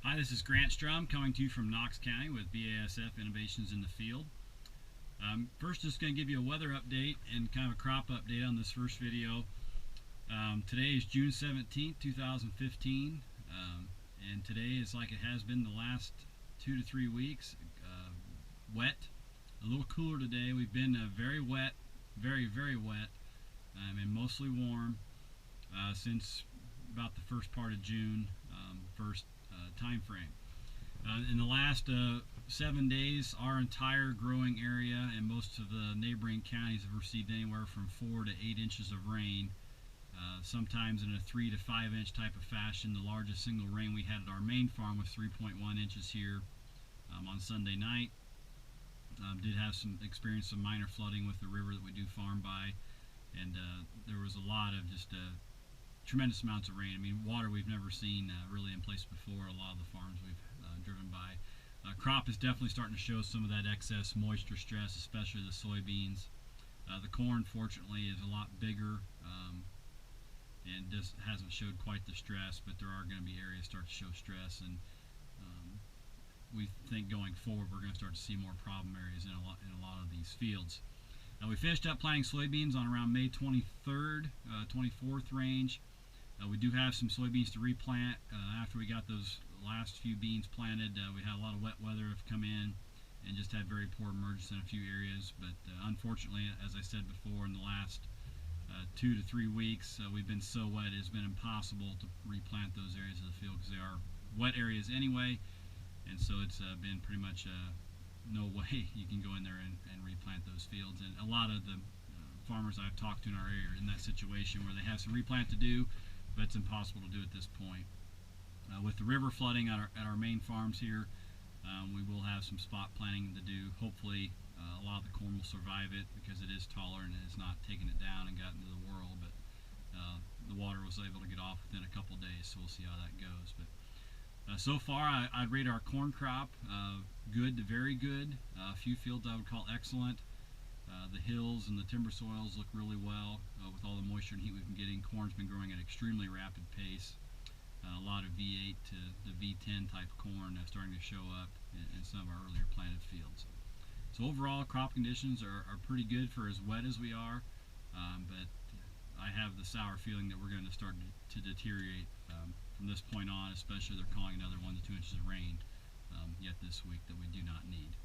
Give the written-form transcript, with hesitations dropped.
Hi, this is Grant Strom coming to you from Knox County with BASF Innovations in the Field. First, just going to give you a weather update and kind of a crop update on this first video. Today is June 17th, 2015, and today is like it has been the last 2 to 3 weeks, wet, a little cooler today. We've been very wet, very wet, and mostly warm since about the first part of June, first time frame. In the last 7 days, our entire growing area and most of the neighboring counties have received anywhere from 4 to 8 inches of rain, sometimes in a 3 to 5 inch type of fashion. The largest single rain we had at our main farm was 3.1 inches here on Sunday night. Did have experience some minor flooding with the river that we do farm by, and there was a lot of just tremendous amounts of rain. I mean, water we've never seen really in place before. A lot of the farms we've driven by. Crop is definitely starting to show some of that excess moisture stress, especially the soybeans. The corn, fortunately, is a lot bigger and just hasn't showed quite the stress, but there are going to be areas start to show stress, and we think going forward we're going to start to see more problem areas in a lot of these fields. We finished up planting soybeans on around May 23rd, 24th range. We do have some soybeans to replant after we got those last few beans planted. We had a lot of wet weather have come in and just had very poor emergence in a few areas, but unfortunately, as I said before, in the last 2 to 3 weeks we've been so wet it's been impossible to replant those areas of the field because they are wet areas anyway, and so it's been pretty much no way you can go in there and replant those fields. And a lot of the farmers I've talked to in our area are in that situation where they have some replant to do, but it's impossible to do at this point. With the river flooding at our main farms here, we will have some spot planting to do. Hopefully a lot of the corn will survive it because it is taller and it has not taken it down and gotten to the whirl, but the water was able to get off within a couple days, so we'll see how that goes. But so far I'd rate our corn crop good to very good. A few fields I would call excellent. The hills and the timber soils look really well with all the moisture and heat we've been getting. Corn's been growing at an extremely rapid pace. A lot of V8 to the V10 type corn starting to show up in some of our earlier planted fields. So overall, crop conditions are pretty good for as wet as we are, but I have the sour feeling that we're going to start to deteriorate from this point on, especially they're calling another 1 to 2 inches of rain yet this week that we do not need.